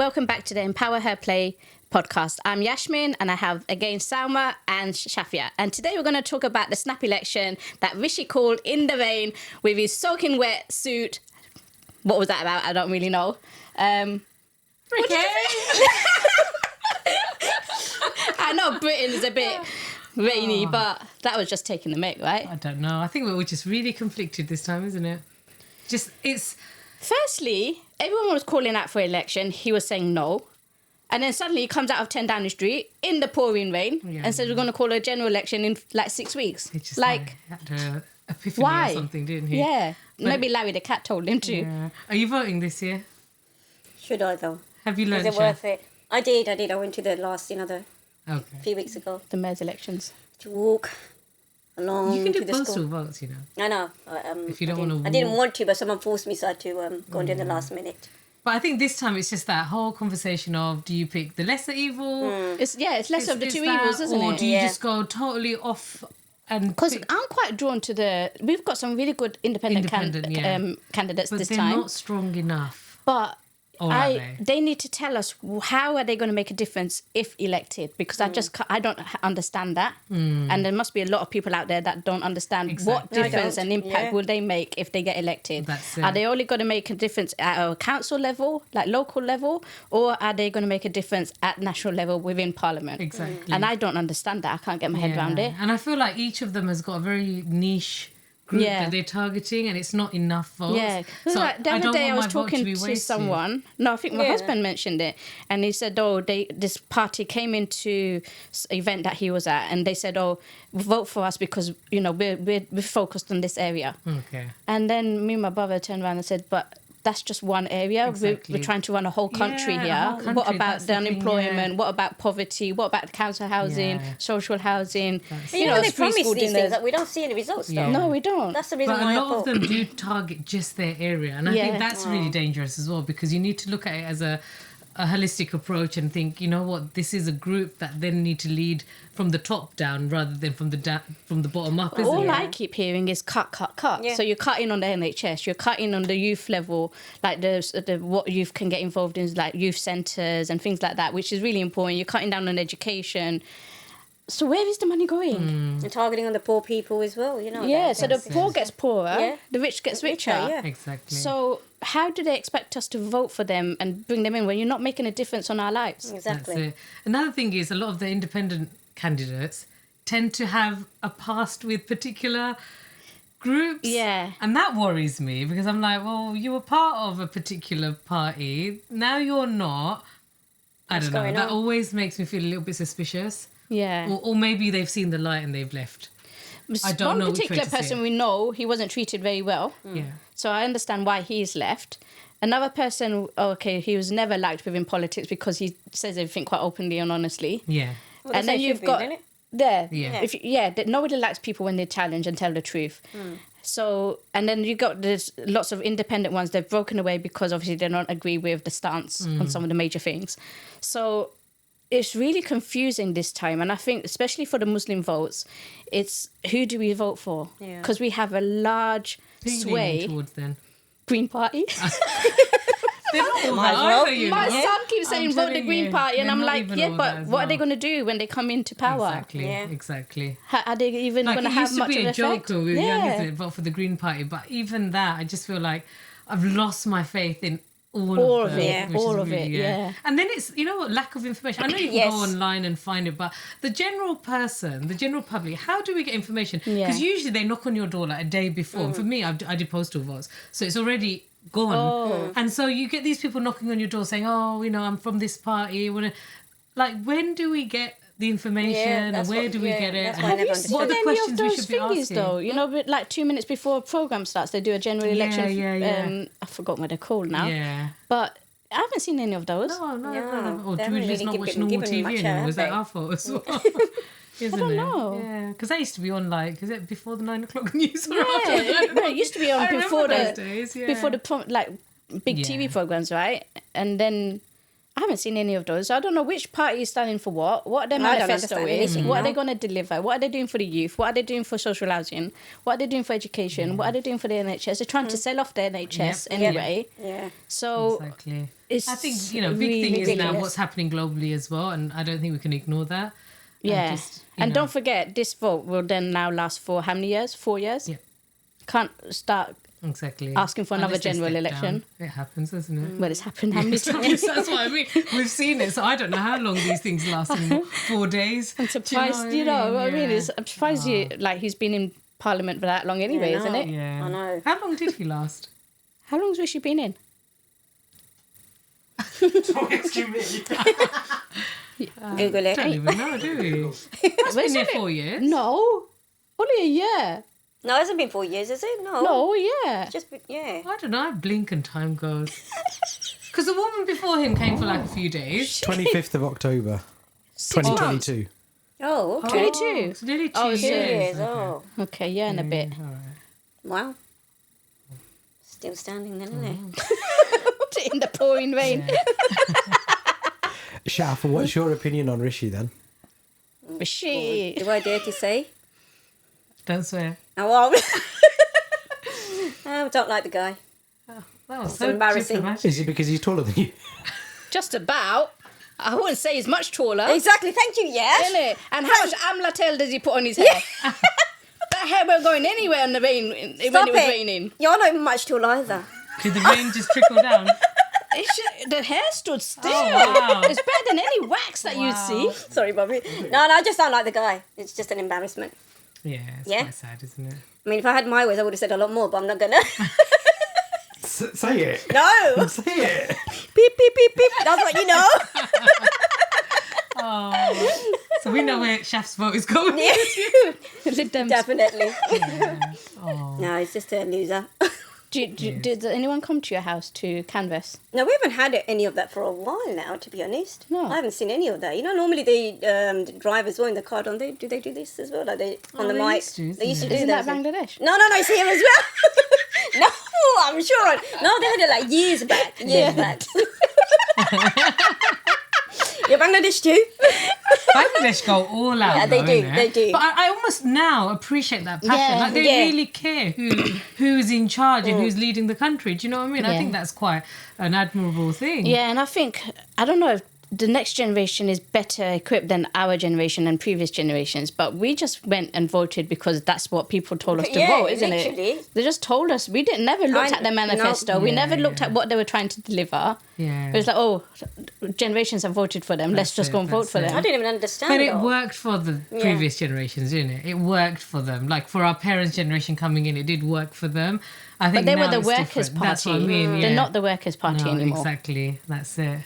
welcome back to the EmpowerHer Play podcast. I'm Yashmin and I have again Salma and Shafia. And today we're going to talk about the snap election that Rishi called in the rain with his soaking wet suit. What was that about? I don't really know. Okay. I know Britain is a bit rainy, but that was just taking the mick, right? I don't know. I think we're just really conflicted this time, isn't it? Firstly, everyone was calling out for election. He was saying no. And then suddenly he comes out of 10 Downing Street in the pouring rain and says we're going to call a general election in like 6 weeks. He just had an epiphany why? Or something, didn't he? Yeah. But maybe Larry the cat told him to. Yeah. Are you voting this year? Should I though? Have you learned? Is it worth it? I did. I went to the last, Okay. few weeks ago. The mayor's elections. To walk along You can to do the postal school. votes, you know. I know. If you don't want to I didn't want to, but someone forced me, so I had to go and do it in the last minute. But I think this time it's just that whole conversation of, do you pick the lesser evil? It's less of the two that, evils, isn't or it? do you just go totally off and Because pick- I'm quite drawn to we've got some really good independent candidates but this they're time. not strong enough. But Or are they? they need to tell us how are they going to make a difference if elected, because I don't understand that, and there must be a lot of people out there that don't understand what Exactly. difference and impact will they make if they get elected. That's it. Are they only going to make a difference at a council level, like local level, or are they going to make a difference at national level within Parliament? Exactly. And I don't understand that. I can't get my head around it. And I feel like each of them has got a very niche group that they're targeting, and it's not enough votes. Yeah, So like the I other don't day I want was my vote talking be to wasted. someone. No, I think my husband mentioned it, and he said, "Oh, this party came into an event that he was at, and they said, oh, vote for us because we're focused on this area." Okay. And then me and my brother turned around and said, "But that's just one area. Exactly. We're trying to run a whole country Yeah, a here. whole country, What about that's the the thing, unemployment? yeah. What about poverty? What about council housing, social housing? You know, they free promise school these dinners. things that we don't see any results, though. Yeah. No, we don't. That's the reason But a why I lot of thought. them do target just their area, and I think that's really dangerous as well, because you need to look at it as a holistic approach and think, you know what, this is a group that then need to lead from the top down rather than from the bottom up, isn't All it? I keep hearing is cut. Yeah. So you're cutting on the NHS, you're cutting on the youth level, like the what youth can get involved in, like youth centres and things like that, which is really important. You're cutting down on education. So where is the money going? And targeting on the poor people as well, Yeah, so the poor gets poorer, the rich gets richer. yeah. Exactly. So how do they expect us to vote for them and bring them in when you're not making a difference on our lives? Exactly. That's it. Another thing is, a lot of the independent candidates tend to have a past with particular groups. Yeah. And that worries me, because I'm like, well, you were part of a particular party. Now you're not. I don't know. going That on? always makes me feel a little bit suspicious. Yeah. Or maybe they've seen the light and they've left. I don't know One which way particular to say person it. we know, he wasn't treated very well. Yeah. So I understand why he's left. Another person, he was never liked within politics because he says everything quite openly and honestly. Yeah. Well, And then you've got it? there. Yeah. That nobody likes people when they challenge and tell the truth. So, and then you got there's lots of independent ones. They've broken away because obviously they don't agree with the stance on some of the major things. So it's really confusing this time, and I think especially for the Muslim votes, it's who do we vote for? Yeah. Because we have a large Who are you sway. leaning towards then? Green Party. They're not all Might as that well. either, you My know. son keeps saying I'm vote the telling Green you, Party, and they're I'm not like, even yeah, all but that as what are they well. going to do when they come into power? Exactly. Yeah. Exactly. Are they even Like, going to it have used to much be of a an joke effect? when we were young, isn't it? Vote for the Green Party. But even that, I just feel like I've lost my faith in all of of them, it, which is all of really, it, yeah. And then it's, you know what, lack of information. I know you can Yes. go online and find it, but the general person, the general public, how do we get information? Yeah. Because usually they knock on your door like a day before. And for me, I did postal votes, so it's already gone. And so you get these people knocking on your door saying, oh, I'm from this party. Like, when do we get the information, and that's where what- do we yeah, get it? that's And why I never what are the Any questions of we those should be thingies, asking? though, but like 2 minutes before a program starts, they do a general election. yeah. I forgot what they're called now. Yeah. But I haven't seen any of those. No. Or they do we haven't just really not watch given normal much TV out, anymore? have Is that they? our fault as well? Isn't don't it? know. Yeah, because that used to be on is it before the 9 o'clock news? Or after Yeah, the 9 o'clock? it used to be on I remember before those the days, yeah. before the big TV programs, right? And then I haven't seen any of those. I don't know which party is standing for what their I don't manifesto understand is, anything, what are no. they going to deliver, what are they doing for the youth, what are they doing for social housing, what are they doing for education, what are they doing for the NHS. They're trying to sell off the NHS anyway. Yeah. So Exactly. it's I think, big really thing is now ridiculous. what's happening globally as well, and I don't think we can ignore that. Yeah. And know. don't forget, this vote will then now last for how many years? 4 years? Yeah. Can't start Exactly. asking for another Unless they general step election. down. It happens, doesn't it? Well, it's happened how many times? That's what I mean. We've seen it, so I don't know how long these things last anymore. 4 days. I'm surprised, you know what I mean? Yeah. I'm surprised he's been in Parliament for that long anyway, Yeah, isn't no. it? Yeah. I know. How long did he last? How long's Rishi been in? Don't ask me. Google it. Don't even know, do we? It's been there 4 years. No, only a year. No, it hasn't been 4 years, is it? No. No, yeah. Just, yeah. I don't know. I blink and time goes. Because the woman before him came for like a few days. 25th of October, 2022. Oh, okay. 22. It's nearly 2 Oh, years. 2 years. Okay. Oh, Okay, yeah, and a bit. All right. wow. Still standing then, isn't it? In the pouring rain. Shaf, what's your opinion on Rishi then? Rishi. Do I dare to say? Don't swear. Oh, well. I don't like the guy. That was So embarrassing. diplomatic. Is it because he's taller than you? Just about. I wouldn't say he's much taller. Exactly. Thank you. Yeah. Isn't it? And how much amla tail does he put on his hair? That hair won't going anywhere in the rain when Stop it was it. raining. You're not even much tall either. Did the rain just trickle down? The hair stood still. Oh, wow. It's better than any wax that you'd see. Sorry, Bobby. No, I just don't like the guy. It's just an embarrassment. Yeah, it's Yeah. quite sad, isn't it? I mean, if I had my ways, I would have said a lot more, but I'm not gonna. Say it. No. Say it. Beep beep beep beep. That's what you know. Oh. So we know where Shaf's vote is going. Lib Dems. Definitely. Oh. No, it's just a loser. Did anyone come to your house to canvass? No, we haven't had any of that for a while now, to be honest. No. I haven't seen any of that. You know, normally the drivers well in the car, don't they? Do they do this as well? Like they on the they mic. used to, They used to isn't do Isn't that. that Bangladesh? No, it's here as well. No, I'm sure. No, they had it like years back. Years back. Yeah, Bangladesh too. Bangladesh go all out. Yeah, they though, do, innit? they do. But I almost now appreciate that passion. Yeah, Like they yeah. really care who's in charge and who's leading the country. Do you know what I mean? I Yeah. think that's quite an admirable thing. Yeah, and I think, I don't know if the next generation is better equipped than our generation and previous generations, but we just went and voted because that's what people told us to Yeah, vote, isn't literally. it? They just told us. We didn't never looked at the manifesto. We Yeah, never looked yeah. at what they were trying to deliver. Yeah. It was like, oh, generations have voted for them. Let's That's just it, go and vote that's for it. I them. didn't even understand But it it all. worked for the previous generations, didn't it? It worked for them. Like for our parents' generation coming in, it did work for them. I think But they were now the it's Workers' different. Party. That's what I mean. They're yeah. not the Workers' Party No, anymore. Exactly. That's it.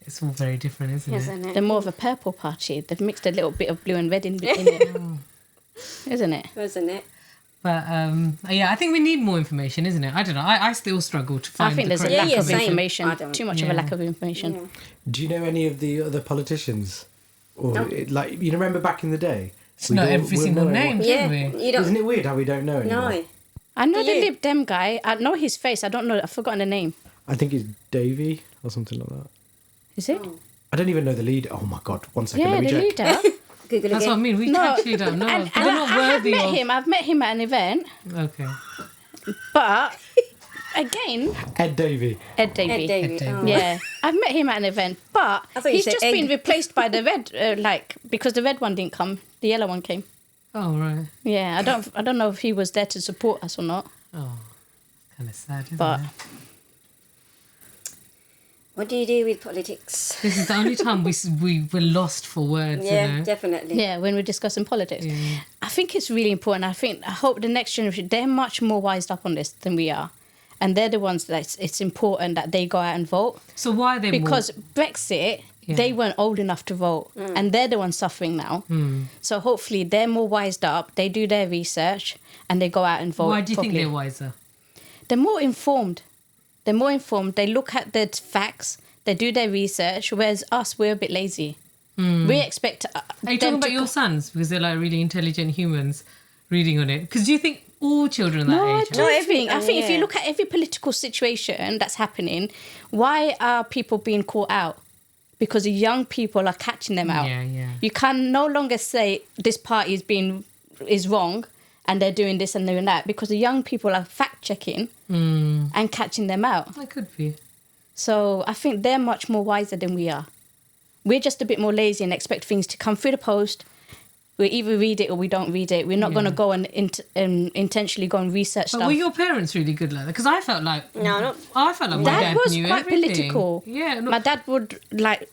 It's all very different, isn't it? Isn't it? They're more of a purple party. They've mixed a little bit of blue and red in it. Isn't it? Isn't it? But yeah, I think we need more information, isn't it? I don't know. I still struggle to find. I think the there's a correct lack Yeah, of same. information. I don't- Too much of a Yeah. lack of information. Do you know any of the other politicians? Or like you remember back in the day? We Not don't- every we'll single know name, everyone. Yeah. do we? You don't. Isn't it weird how we don't know anymore? No. I know Do the you? Lib Dem guy. I know his face. I don't know. I've forgotten the name. I think it's Davey or something like that. Is it? I don't even know the lead. Oh my god! 1 second, Yeah, let me the check. leader. Google That's what I again. mean. We No. actually don't know. And They're not I have worthy met of. him. I've met him at an event. Okay. But again, Ed Davey. Ed Davey. Ed David. Ed David. Oh. Yeah, I've met him at an event, but I thought you he's said just egg. been replaced by the red, because the red one didn't come, the yellow one came. Oh right. Yeah, I don't know if he was there to support us or not. Oh, kind of sad, isn't But it? What do you do with politics? This is the only time we were lost for words. Yeah, you know? definitely. yeah, when we're discussing politics, Yeah. I think it's really important. I hope the next generation, they're much more wised up on this than we are, and they're the ones that it's important that they go out and vote. So why are they Because Brexit, Yeah. they weren't old enough to vote, and they're the ones suffering now. So hopefully they're more wised up. They do their research and they go out and vote. Why do you think properly. they're wiser? They're more informed. They're more informed. They look at the facts. They do their research. Whereas us, we're a bit lazy. We expect. Are you talking about your sons because they're like really intelligent humans reading on it? Because do you think all children that No, I age? don't No, think. I think if you yeah. look at every political situation that's happening, why are people being caught out? because the young people are catching them out. Yeah. You can no longer say this party is wrong and they're doing this and doing that, because the young people are fact checking and catching them out. That could be. So I think they're much more wiser than we are. We're just a bit more lazy and expect things to come through the post. We either read it or we don't read it. We're not going to go and intentionally go and research But stuff. were your parents really good like that? Because I felt like my Dad dad was knew quite everything. political. Yeah, no, My dad would like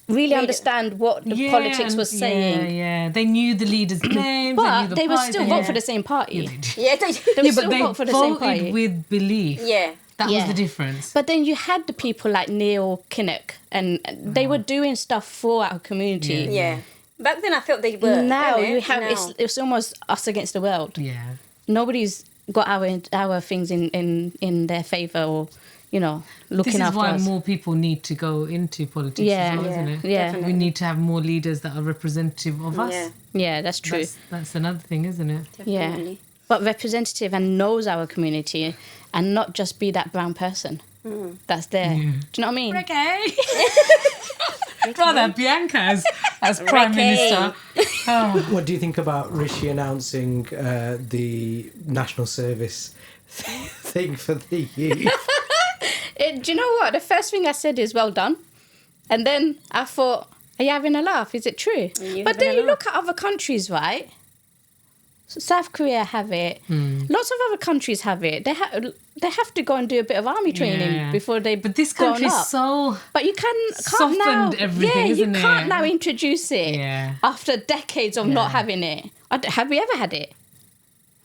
really understand what the politics was saying. Yeah, they knew the leaders' names. But they they knew the would parties, still vote for the same party. Yeah, they did. Yeah, They would still but vote for they the same voted party. with belief. yeah. That Yeah. was the difference. But then you had the people like Neil Kinnock, and they were doing stuff for our community. Yeah. Back then I felt they were. Now innit? you have Now. it's almost us against the world. Yeah. Nobody's got our things in their favour, or looking This is after why us. more people need to go into politics Yeah. as well, isn't it? Yeah. Definitely. We need to have more leaders that are representative of us. Yeah. Yeah, that's true. That's another thing, isn't it? Definitely. Yeah, but representative and knows our community, and not just be that brown person that's there. Do you know what I mean? Okay. Rather Bianca as Prime Minister. Oh. What do you think about Rishi announcing the national service thing for the youth? Do you know what? The first thing I said is well done. And then I thought, are you having a laugh? Is it true? But then you look at other countries, right? So South Korea have it. Lots of other countries have it. They have to go and do a bit of army training Yeah. before they. But this grown country's up. so But you can't softened now. everything, yeah, isn't you can't it? now introduce it Yeah. after decades of not having it. Have we ever had it?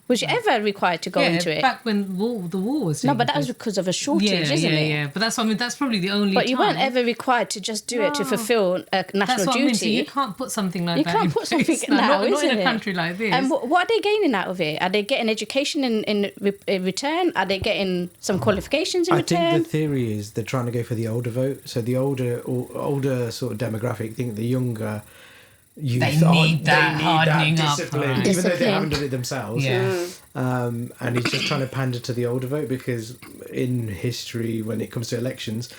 Was you ever required to go into it? back when the war was. No, taking but that was place. because of a shortage, isn't it? Yeah. But that's what I mean. That's probably the only. But you weren't time. ever required to just do it to No. fulfill a national That's what I mean. So duty. you can't put something like You that. can't in put place something now, now, not isn't in a it? country like this. And what are they gaining out of it? Are they getting education in return? Are they getting some qualifications in I return? think the theory is they're trying to go for the older vote. So the older sort of demographic think the younger youth They need that hardening up, discipline, right. even though they Discipline. haven't done it themselves. Yeah. And he's just trying to pander to the older vote, because in history, when it comes to elections,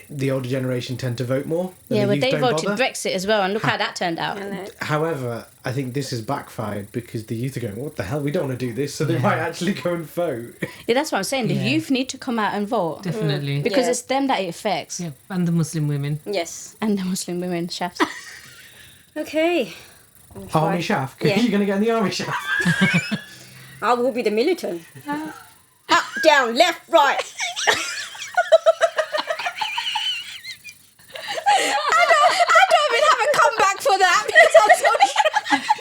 the older generation tend to vote more. And yeah, the but youth they don't voted bother. Brexit as well, and look how that turned out. However, I think this has backfired because the youth are going, what the hell, we don't want to do this, so they might actually go and vote. Yeah, that's what I'm saying. The Yeah. youth need to come out and vote Definitely. because Yeah. it's them that it affects, Yeah, and the Muslim women. Yes. and the Muslim women chefs. Okay. Army shaft? Yeah. You're going to get in the army shaft? I will be the militant. Up, down, left, right. I don't even have a comeback for that because I'm so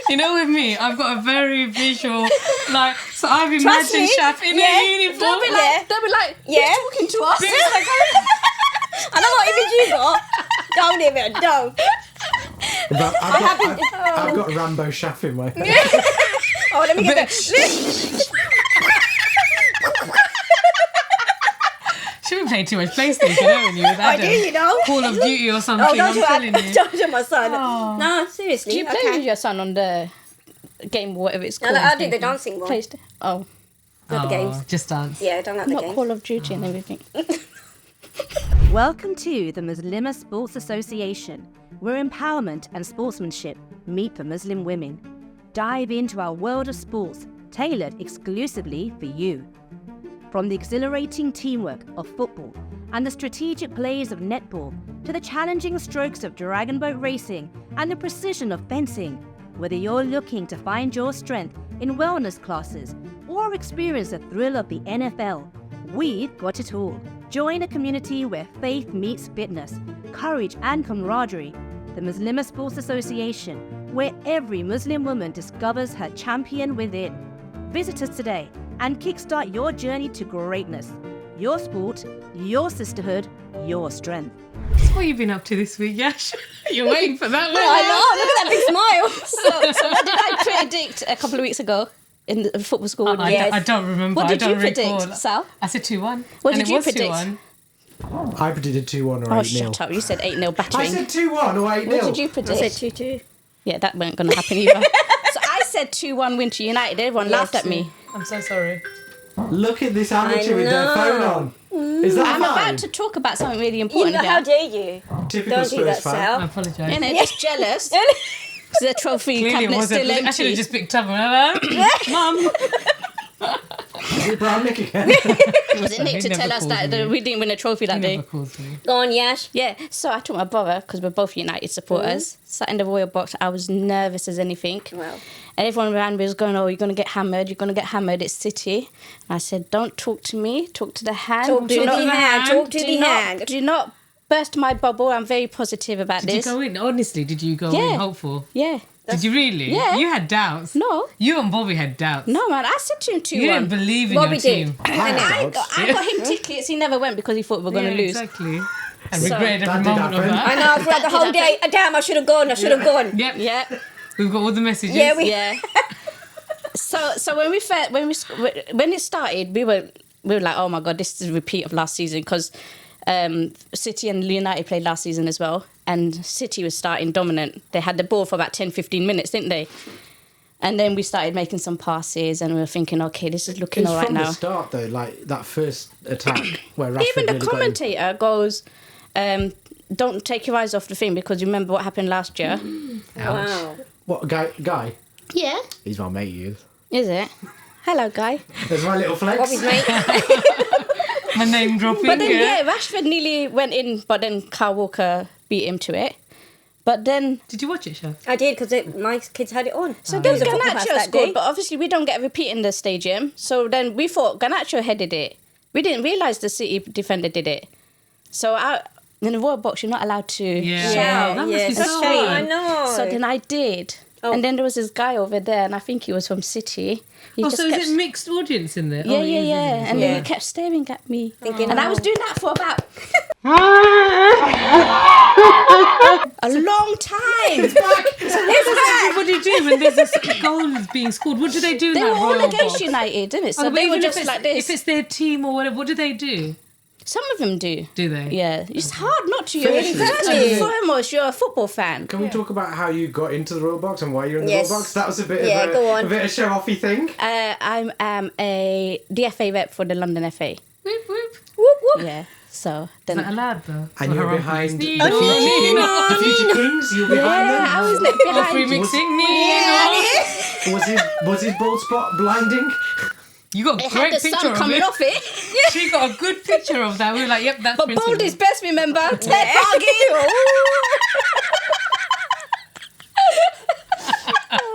You know, with me, I've got a very visual, like, so I've Trust imagined me. Shaf in Yeah. a uniform. They'll be like, Yeah. who's talking to us? I know what image you got. Don't even, don't. But I've got Rambo Shafia in my head. Oh, let me get that. Shouldn't play too much PlayStation, haven't you? With I do, Adam? you know. Call of Duty or something, Oh, I'm don't telling you. do my son. No, seriously. Do you play with your son on the game, whatever it's No, called? I do the dancing one. PlayStation. Oh, Not the games. Just dance. Yeah, I don't like the not games. Call of Duty and everything. Welcome to the Muslimah Sports Association, where empowerment and sportsmanship meet for Muslim women. Dive into our world of sports, tailored exclusively for you. From the exhilarating teamwork of football and the strategic plays of netball to the challenging strokes of dragon boat racing and the precision of fencing, whether you're looking to find your strength in wellness classes or experience the thrill of the NFL, we've got it all. Join a community where faith meets fitness, courage and camaraderie. The Muslimah Sports Association, where every Muslim woman discovers her champion within. Visit us today and kickstart your journey to greatness. Your sport, your sisterhood, your strength. What have you been up to this week, Yash? You're waiting for that, I know, look at that big smile. So what did I predict a couple of weeks ago in the football school? I don't remember. What did I you don't predict, recall. Sal? I said 2-1. What and did it you was predict? 2-1. I predicted 2-1 or Oh, 8-0. shut up. You said 8-0 battering. I said 2-1 or 8-0. What did you I predict? said 2-2. Yeah, that weren't going to happen either. So I said 2-1 win to United. Everyone laughed at me. I'm so sorry. Look at this amateur with their know. phone on. Is that I'm fine? about to talk about something really You important know, how here. dare you? Typical Don't do that, Spurs fan. I Sal. apologise. And they're just jealous. The trophy Clearly it cabinet's wasn't. still I should empty. have just picked up. Mum. Is it Brown Nick again? Was it Nick He to never tell us calls that me. we didn't win a trophy that He day? never calls me. Go on, Yash. Yeah, so I took my brother, because we're both United supporters, sat in the Royal Box. I was nervous as anything. Wow. And everyone around me was going, oh, you're going to get hammered, you're going to get hammered, it's City. And I said, don't talk to me, talk to the hand. Talk to Do the not- hand. Talk to do the not- hand. Do not burst my bubble. I'm very positive about Did you this. go in? Honestly, did you go Yeah. in hopeful? Yeah. Did you really? Yeah. You had doubts. No. You and Bobby had doubts. No, man, I said to him 2-1. You didn't believe in Bobby your did. team. I got him tickets. He never went because he thought we were going to Yeah, lose. exactly. And So- regretted every That did moment of happen. I that. know, throughout the whole day. Damn, I should have gone. I should have gone. Yep. Yeah. We've got all the messages. Yeah, we- Yeah. So when when it started, we were like, oh my god, this is a repeat of last season, because City and United played last season as well, and City was starting dominant. They had the ball for about 10-15 minutes, didn't they? And then we started making some passes, and we were thinking, okay, this is looking It's all right from now. the start though, like that first attack where Rashford Even the really got in. commentator goes, don't take your eyes off the thing, because you remember what happened last year. Wow. What guy? Yeah. He's my mate. He is. Is it? Hello, guy. There's my little flex. Bobby's mate. My name dropping. But then, yeah, Rashford nearly went in, but then Kyle Walker beat him to it. But then, Did you watch it, Chef? I did, because my kids had it on. so There then was a football match Garnacho that scored, day. but obviously we don't get a repeat in the stadium. So then we thought Garnacho headed it. We didn't realise the City defender did it. So in the Royal Box, you're not allowed to Yeah. shout. That must yeah, be that's so true. hard. I know. So then I did. Oh. And then there was this guy over there, and I think he was from City. He Oh, just so kept- is it mixed audience in there? Yeah, Oh, yeah, it is, yeah. isn't it? And Yeah. then he kept staring at me. Thinking, And I oh. was doing that for about a long time. What do you do when there's a goal being scored? What do they do in They that were all Royal against Box? United, didn't it? So Oh, but they were even just if like this. If it's their team or whatever, what do they do? Some of them do. Do they? Yeah, it's hard not to. You're Firstly- first and foremost, you're a football fan. Can we talk about how you got into the Royal Box and why you're in the Yes. Royal Box? That was a bit Yeah, of go on. a bit of show-offy thing. I am the FA rep for the London FA. Whoop, whoop. Whoop, whoop. Yeah, so Is that then. allowed though? And For you're her behind own the place? future, the future kings. You're behind Yeah, I was Or free behind. mixing. them. Was his bald spot blinding? You got a It had great the picture sun of coming it. off it. She got a good picture of that. We were like, yep, that's But Prince bold William. is best, remember? Ted Bargain.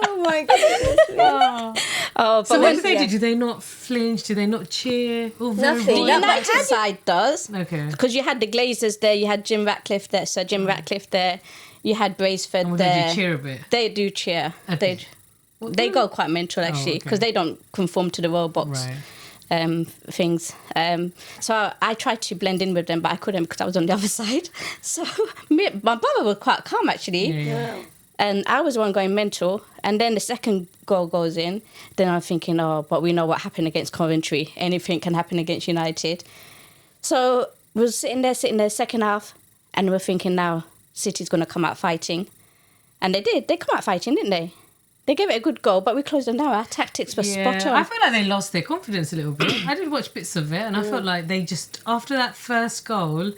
Oh my goodness. Oh, but So what when do they yeah. do? Do they not flinch? Do they not cheer? Oh, very Nothing. bold. the No, but United side does. Okay. Because you had the Glazers there, you had Jim Ratcliffe there, Sir Jim Ratcliffe there, you had Braceford And what there. did you cheer a bit? They do cheer. Okay. They go quite mental actually, okay. because they don't conform to the Royal Box Right. things. So I tried to blend in with them, but I couldn't because I was on the other side. So my brother was quite calm actually. Yeah. And I was the one going mental. And then the second goal goes in. Then I'm thinking, oh, but we know what happened against Coventry. Anything can happen against United. So we were sitting there, second half, and we're thinking now City's going to come out fighting. And they did. They come out fighting, didn't they? They gave it a good goal, but we closed them down. Our tactics were spot on. I feel like they lost their confidence a little bit. I did watch bits of it, and I felt like they just, after that first goal,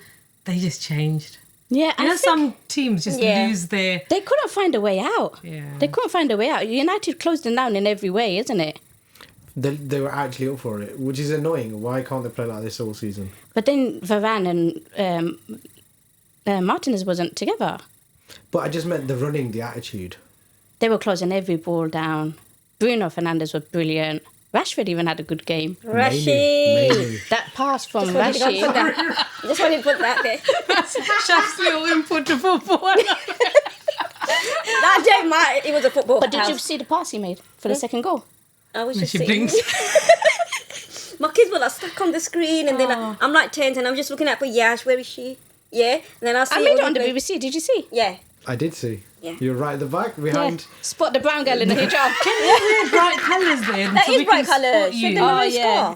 they just changed. Yeah, You know, some teams just Yeah. lose their... they couldn't find a way out. Yeah. They couldn't find a way out. United closed them down in every way, isn't it? They were actually up for it, which is annoying. Why can't they play like this all season? But then Varane and Martinez wasn't together. But I just meant the running, the attitude. They were closing every ball down. Bruno Fernandes was brilliant. Rashford even had a good game. Rashi. Maybe. That pass from Just wanted to put Rashi. that- just wanted to put that there. Chef's little input to football. That day, it was a football But did you house. see the pass he made for the second goal? I was And just she sitting. blinks. My kids were like stuck on the screen, and then I'm like tense, and I'm just looking out for Yash. Where is she? Yeah. And then I see I made it all on the the- BBC. Did you see? Yeah. I did see. Yeah. You're right at the back, Yeah. behind. Spot the brown girl in the hijab. Wear bright colours then. That so is we bright can spot colours. you. Should Oh, have yeah.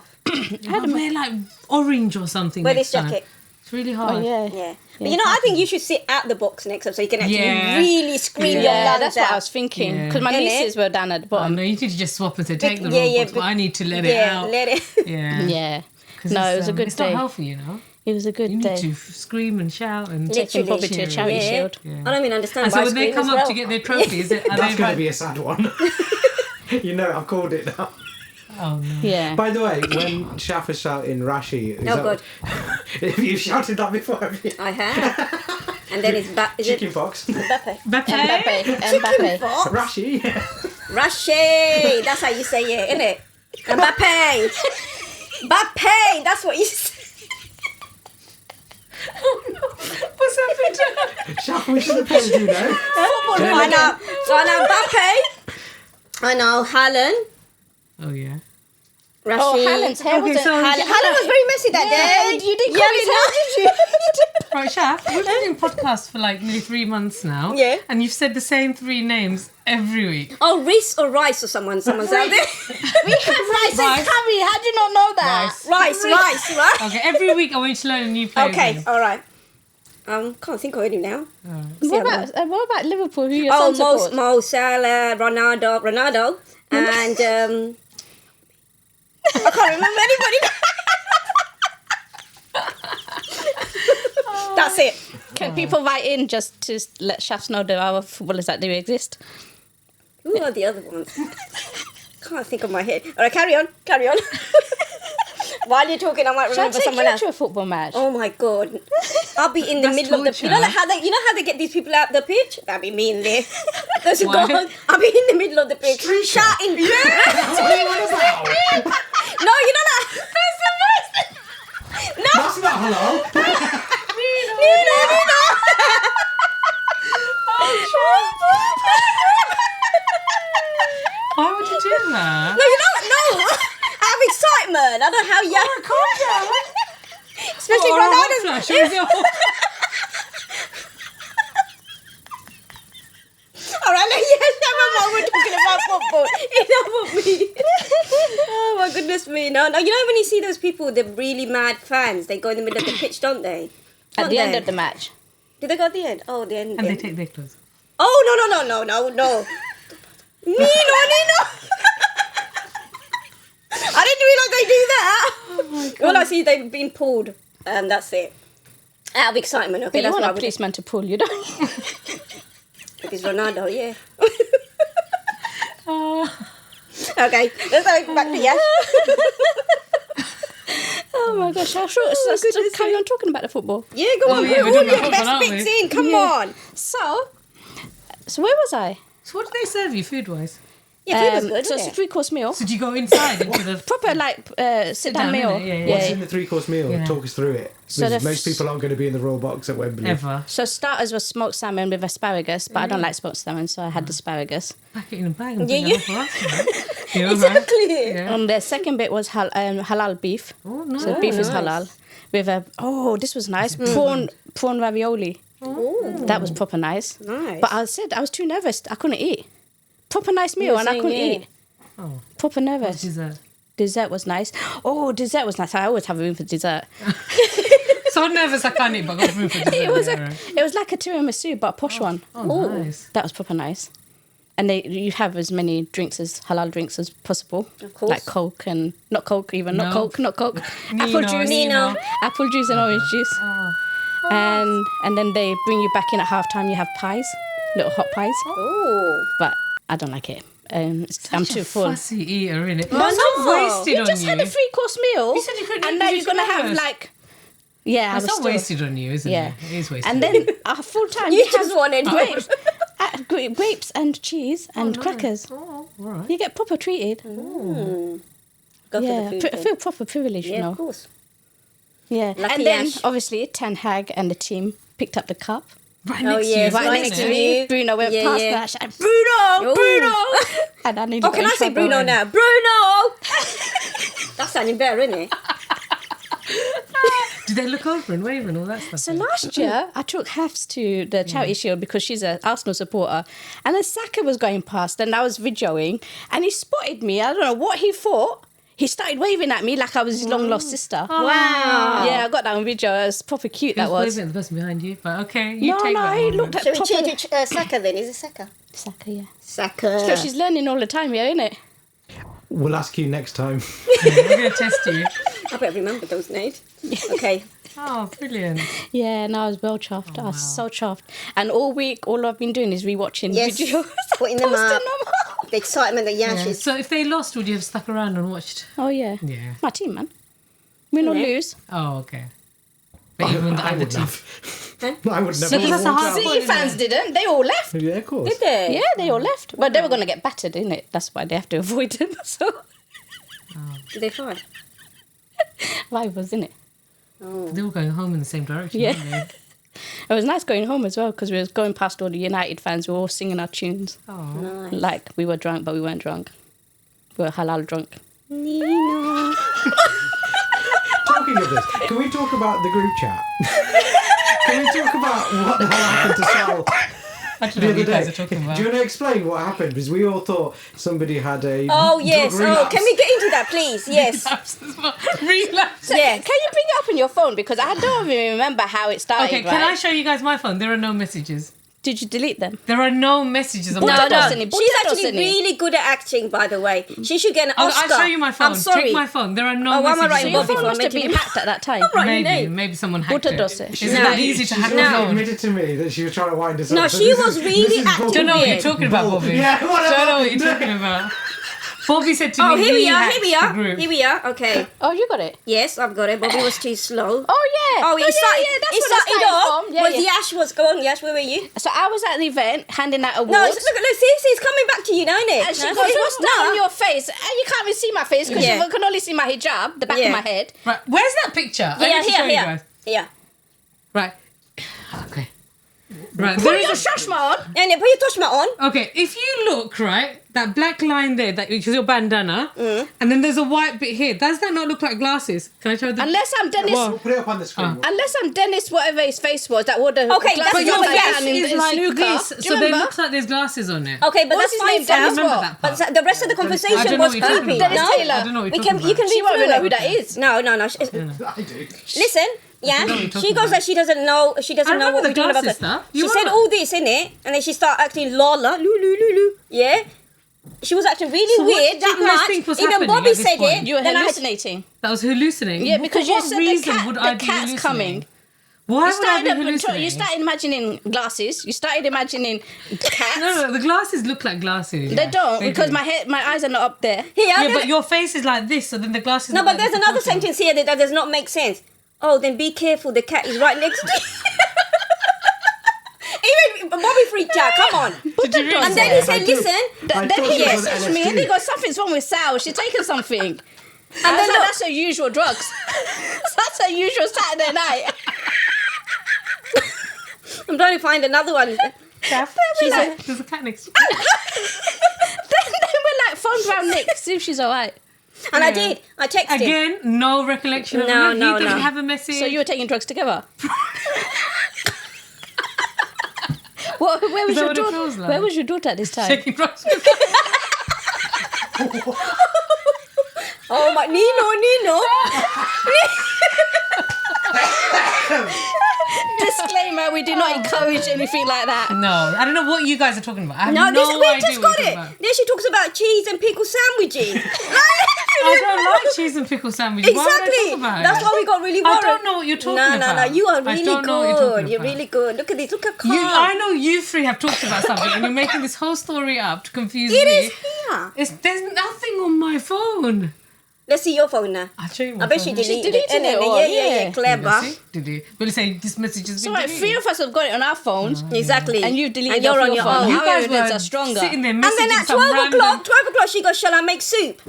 But wear like orange or something. Wear next this time. jacket. It's really hard. Oh, yeah. Yeah. But you know, I think you should sit at the box next time so you can actually Yeah. really scream your Yeah, lungs that's what I out. was thinking. Yeah. Because my Innit? nieces were down at the Oh, bottom. no, you need to just swap and say, take the Yeah, roll yeah, box, but but- I need to let it Yeah, out. let it. Yeah. Yeah. 'Cause No, it's, it was a good it's day. not healthy, you know. It was a good You day. need to scream and shout and Taking Literally. Bobby to a cheer. charity Yeah. shield. Yeah. I don't even understand And why so when they scream come as up well. to get their trophies, are That's they going to be a sad one. You know, I've called it now. Oh no. Yeah. By the way, when Shafia's shouting Rashi, is Oh, God. Have you shouted that before? Have you? I have. And then it's back. Is Chicken it fox. Mbappe? Mbappe. Mbappe. Fox? Rashi. Yeah. Rashi. That's how you say it, isn't it? Mbappe. Mbappe. That's what you say. What's happened? Shaf, we should have paid you now. I know. So I know Mbappe. I know Haaland. Oh yeah. Rashi. Oh, Haaland's hair Okay, wasn't... so- Haaland was very messy that day. You didn't Yeah, call his we hair, know. did you? Right, Shaf, we've been doing podcasts for like nearly 3 months now. Yeah. And you've said the same 3 names every week. Oh, Reese or Rice or someone's out there. We had rice and Rice. curry. How do you not know that? Rice. Rice, right? Okay, every week I want you to learn a new player. Okay, all right. Can't think of any now. What about Liverpool? Who your Oh, son supports? Mo Salah, Ronaldo, and I can't remember anybody. That's it. Can people write in just to let Shafs know there are footballers that do exist? Who are the other ones? Can't think of my head. All right, carry on. While you're talking, I might Shall I remember take someone you else. to a football match? Oh my god! I'll be in the That's middle of the. torture. You know how they get these people out the pitch? That'd be me in there. There's a Why? goal. I'll be in the middle of the pitch, shouting. Yeah. That's what you want about. No, you know that. That's the worst. No, That's not hello. no. Why would you do that? No, you know what? No. Out of excitement. I don't know how young. Calm down. Especially Oh, Ronaldo's. flash, it was your- All right, yes, never mind. We're talking about football. Enough of me. Oh my goodness me. No, you know when you see those people, they're really mad fans. They go in the middle of the pitch, don't they? At the end of the match. Did they go at the end? Oh, the end. And they take their clothes. Oh no. Nino. I didn't realize they do that. All I see, they've been pulled. That's it. Out of excitement. Okay, But you that's want what a I would do. policeman to pull you, don't you? If it's Ronaldo, yeah. Oh. Okay, let's go back to Yash. Oh my gosh, I should goodness carry on talking about the football. Yeah, go on. yeah, we're Put all doing your football, best aren't bits we? in. Come Yeah. on. So where was I? So what do they serve you food-wise? Yeah, food was good, so isn't it's a 3-course meal. So do you go inside into the... Proper sit-down down, meal. innit? Yeah. What's in the 3-course meal? Yeah. Talk us through it. So Because the most people aren't going to be in the Royal Box at Wembley. Ever. So starters was smoked salmon with asparagus, but I don't like smoked salmon, so I had asparagus. Pack it in a bag and Yeah, bring you- it for us. You know, Exactly. Yeah. And the second bit was halal beef. Oh, no. So beef is nice. halal. With this was nice. Prawn ravioli. That was proper nice. Nice. But I was too nervous. I couldn't eat. Proper nice meal, were and I saying, couldn't yeah. eat. Oh, Proper nervous. dessert. Dessert was nice. Oh, dessert was nice. I always have room for dessert. So nervous I can't eat, but I got room for dessert. It was yeah, right. it was like a tiramisu, but a posh one. Oh, nice. That was proper nice. And you have as many halal drinks as possible. Of course. Like Coke and not Coke even, not No. Coke. Apple Nino, juice. Nino. Apple juice and orange juice. Oh. And then they bring you back in at halftime. You have pies, little hot pies. Oh. But I don't like it. I'm too full. Fussy eater, innit? Oh, That's no. not wasted You on just you. had a 3-course meal. You said you couldn't and eat now because you're you're gonna have nervous. like. Yeah, I It's was not still, wasted on you, isn't Yeah. it? It is wasted. And then a full time You just wanted grapes, grapes and cheese and crackers. Oh, all right. You get proper treated. Go for Yeah, the food. I feel proper privileged, you Yeah, know. of course. Yeah, Lucky and then Ash. obviously Ten Hag and the team picked up the cup. Right Oh, next yes, to you. right Right next next to to me. me, Bruno went Yeah, past yeah. that. Shouted, Bruno, Ooh. Bruno, and I nearly Oh, got can in I say trouble. Bruno now? Bruno! That's sounding better, isn't it? Did they look over and wave and all that stuff? So last year, I took Hafs to the charity shield because she's an Arsenal supporter, and then Saka was going past, and I was videoing, and he spotted me. I don't know what he thought. He started waving at me like I was his long lost sister. Wow. Yeah, I got that on video. It was proper cute. He That was was. waving at the person behind you, but okay, you No, take no, that he one, looked man. at Shall we proper change it Saka then? Is it Saka? Saka. Yeah, Saka. so she's learning all the time, yeah, isn't it? We'll ask you next time. We're going to test you. I better remember those names. Okay. Oh, brilliant. Yeah, no, I was well chuffed. I was so chuffed. And all week, all I've been doing is rewatching Yes. videos. Putting them Posting up. them. The excitement that Yash Yeah. is. So if they lost, would you have stuck around and watched? Oh, yeah. Yeah. My team, man. Win or Yeah. lose. Oh, okay. But even the I other would team. I would So never that's a walk hard out. point. City fans didn't. They all left. Yeah, of course. Did they? Yeah, they all left. But they were going to get battered, innit? That's why they have to avoid them. So, Did they fight? rivals, innit? Oh. They were going home in the same direction, Yeah. weren't they? It was nice going home as well because we was going past all the United fans. We were all singing our tunes. Oh. Nice. Like, we were drunk, but we weren't drunk. We were halal drunk. Nino. Talking of this, can we talk about the group chat? Can we talk about what the hell happened to Sal I don't know the what other you guys day? are talking about. Do you want to explain what happened? Because we all thought somebody had a Oh, yes. drug Oh, relapse. can we get into that, please? Yes. Relapse. Yes. Can you bring it up on your phone? Because I don't even remember how it started, Okay, right? can I show you guys my phone? There are no messages. Did you delete them? There are no messages on No, my No, phone. no. Doesn't he? She's Buddha actually doesn't he? really good at acting, by the way. She should get an I'll Oscar. show you my phone. I'm sorry. Take my phone. There are no Oh, why am I messages. writing So your on Bobby my phone for phone. must have been making- hacked at that time. Right. Maybe, name. maybe someone hacked Buddha it. does it. Is it No. that easy to She's hack already a phone? admitted to me that she was trying to wind us No, up. so she this was is- really this is acting bull. Don't know what you're weird. talking about, Bobby. Yeah, whatever. Don't know what you're talking about. Bobby said to Oh, me, here we he are. hacked Here we the are. group. Here we are. Okay. Oh, you got it? Yes, I've got it. Bobby was too slow. Oh, yeah. Oh, it started. yeah, that's it what started it off. from. Yeah, was yeah. Yash? What's going on? Yash, where were you? So I was at the event handing out awards. No, look, see, it's coming back to you now, isn't it? And she No, goes, see? what's that on your face? And you can't even see my face because Yeah. you can only see my hijab, the back Yeah. of my head. Right, where's that picture? I Yeah, need to show you here. guys. Yeah. Right. Okay. Right, Put there your is a... shashma on. And then put your toshma on. Okay, if you look, right, that black line there, that is your bandana, and then there's a white bit here. Does that not look like glasses? Can I show the... Unless I'm Dennis... Whoa. Put it up on the screen. Unless I'm Dennis, whatever his face was, that would have... Okay, that's But your not face Yash is like snooker. this, Do you so there remember? looks like there's glasses on it. Okay, but What's that's his fine, name? Sam. Dennis remember what? that part. But the rest of the I conversation don't know was what you're talking creepy. about. Dennis No? Taylor. I don't know what you're We talking can, you about. can She read won't even through know who it. that is. No. I do. Listen, yeah, know what you're she talking goes about. that she doesn't know. She doesn't I know what remember we're the talking about. glasses stuff. She You said were. all this in it, and then she started acting Lola, loo. Yeah, she was acting really So what weird. did you That guys much. think was Even happening Bobby at this said point? it. You were then I had- hallucinating. That was hallucinating? Yeah, because For you what said reason would I the be cat's hallucinating? coming. Why You would I be started, hallucinating? you started imagining glasses. You started imagining cats. No, the glasses look like glasses. They don't They because do. my eyes are not up there. Here, Yeah, then- but your face is like this, so then the glasses. no, look but like there's this another proportion. sentence here that does not make sense. Oh, then be careful. The cat is right next to you. Even Bobby freaked out. Come on. Did you really And then say he said, I did. listen. I Then thought he it was messaged me LSD. and he goes, something's wrong with Sal. She's taking something. And then then look- that's her usual drugs. That's her usual Saturday night. I'm trying to find another one. She's like, there's a cat next to you. then we're like phoned round Nick, see if she's all right. And I Yeah. did. I texted him. Again, no recollection of No, him. no, He doesn't no. have a message. So you were taking drugs together? Well, where was that your what it daughter? feels like? Where was your daughter at this time? taking drugs with Oh my, Nino. Disclaimer: we do not encourage anything like that. No, I don't know what you guys are talking about. I have No, no this, we've idea just what got you're it. talking about. Then she talks about cheese and pickle sandwiches. I don't like cheese and pickle sandwiches. Why would I Exactly. talk about That's it? why we got really worried. I don't know what you're talking about. No. You are I really don't know what you're good. talking You're about. really good. Look at this. Look at calm. I know you three have talked about something and you're making this whole story up to confuse It me. is here. There's nothing on my phone. Let's see your phone now. I'll show you my I bet phone. she deleted it. deleted it all, Yeah. yeah. Clever. See? Did you? Will you say this message has So been like deleted? three of us have got it on our phones, Exactly. and you've deleted and it you're off on your your phone. own. You Our guys evidence were are stronger. sitting there And messaging then at some 12 random... o'clock, she goes, shall I make soup?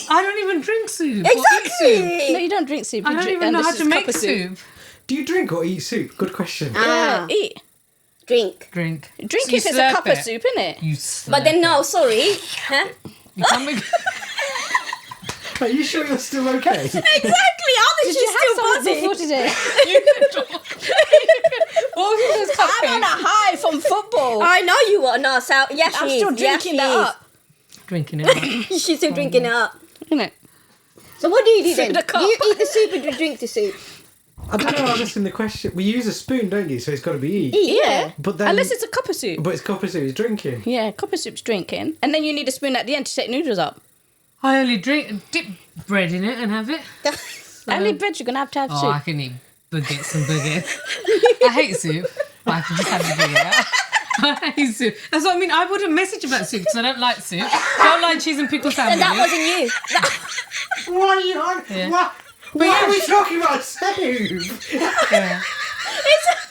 I don't even drink soup. or eat soup. Exactly. No, you don't drink soup. I you don't drink, even and know this how is to make copper soup. Do you drink or eat soup? Good question. Ah, Eat. drink. Drink. Drink So you if it's a slurp cup of it. soup, innit? You slurp But then it. no, sorry. Huh? You can't make... Are you sure you're still okay? Exactly. How Did did she you have still some buzzing? before today? you can talk. What was this I'm on a cupcake? high from football. I know you are. No, so yes, I'm she still is. Yes, drinking she that is. up, Drinking it. She's still drinking it up. innit? So what do you do then? the cup. You eat the soup and you drink the soup. I don't know. I'm asking the question. We use a spoon, don't you? So it's got to be eat. Yeah. But then, Unless it's a cup of soup. but it's copper soup. It's drinking. Yeah, cup of soup's drinking. And then you need a spoon at the end to take noodles up. I only dip bread in it and have it. Any bread, you're going to have Oh, soup. I can eat baguettes and baguettes. I hate soup, but I can just have a baguette. I hate soup. That's what I mean. I wouldn't message about soup because I don't like soup. Don't like cheese and pickle sandwiches. And that wasn't you. What are you on? Yeah. Why are we talking about soup? Yeah.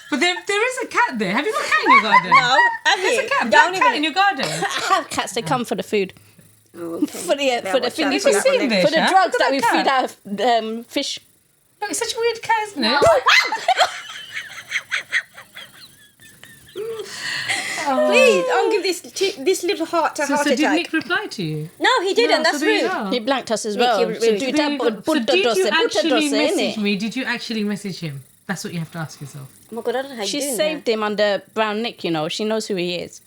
But there is a cat there. Have you got a cat in your garden? No, have There's you? a cat. Don't Black cat in even. your garden. I have cats, they come for the food. Oh, okay. For the Yeah, for the watch thing, out Have for you that seen one this? for the Sha? drugs Look that at we cat. feed out of fish. Look, it's such a weird cat, isn't it? Please, don't give this little heart to heart So did attack. Nick reply to you? No, he didn't. No, That's so there you rude. go. He blanked us as Nick, well. you're So rude. do There you go. that, So did you actually message innit? me? Did you actually message him? That's what you have to ask yourself. Oh my god, I don't know how She you doing saved him under Brown Nick, you know. She knows who he is.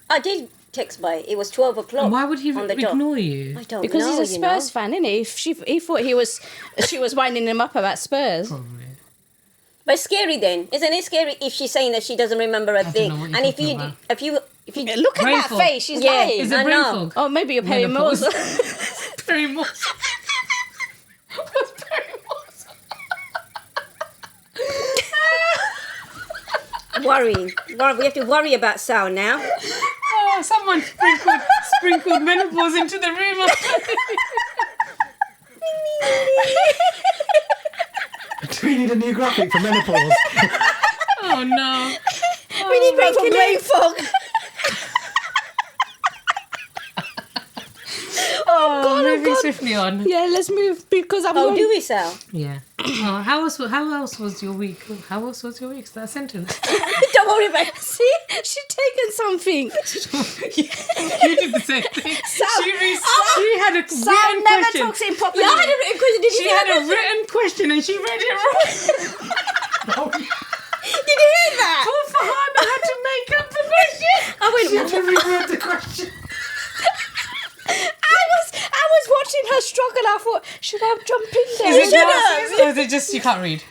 that. I did text by. It was 12 o'clock. And why would he on the dot. ignore you? I don't Because know. he's a Spurs fan, isn't he? He thought she was winding him up about Spurs. Probably. But it's scary then. Isn't it scary if she's saying that she doesn't remember a don't thing? know what you're And if talking you, about. if you, Look at Brain that fog. face. She's Yeah. lying. Is it I brain know. fog? Oh, maybe you're paying more. Menopause. Very much. What's perimenopause? worrying. We have to worry about Sal now. Oh, someone sprinkled menopause into the room. Do we need a new graphic for menopause? Oh no. We need one for brain fog. Oh, moving swiftly on. Yeah, let's move because I'm Oh, going. do we, Sal? Yeah. Oh, how else was your week? How else was your week? Is that a sentence? Don't worry about it. See, she's taken something. You did the same thing. She had a Sam written never question. talks in properly. Yeah, I had a written question. Did you She hear had a that? written question and she read it wrong. Did you hear that? Poor Fahana had to make up the question. Oh, wait a minute. Never even read the question. I was watching her struggle. I thought, should I jump in there? Is it glasses or is it just you can't read?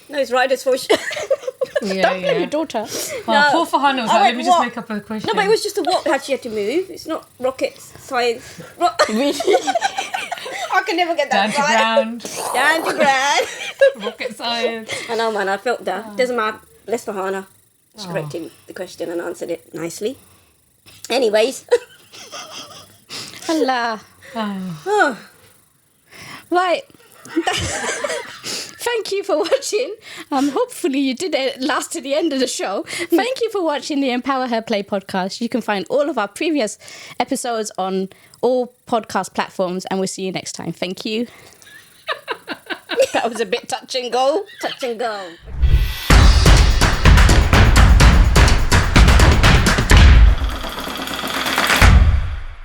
No, it's Ryder's voice. Yeah, Don't blame your daughter. Oh, poor Fahana was like, let me just what? make up a question. No, but it was just a walk that she had to move. It's not rocket science. I can never get down that to right. ground, Down to ground. rocket science. I know, man. I felt that. Doesn't matter. Bless for Hannah. She corrected the question and answered it nicely. Anyways. Allah. Oh. Right. Thank you for watching. Hopefully you did it last to the end of the show. Thank you for watching the Empower Her Play podcast. You can find all of our previous episodes on all podcast platforms, and we'll see you next time. Thank you. That was a bit touch and go. Touch and go.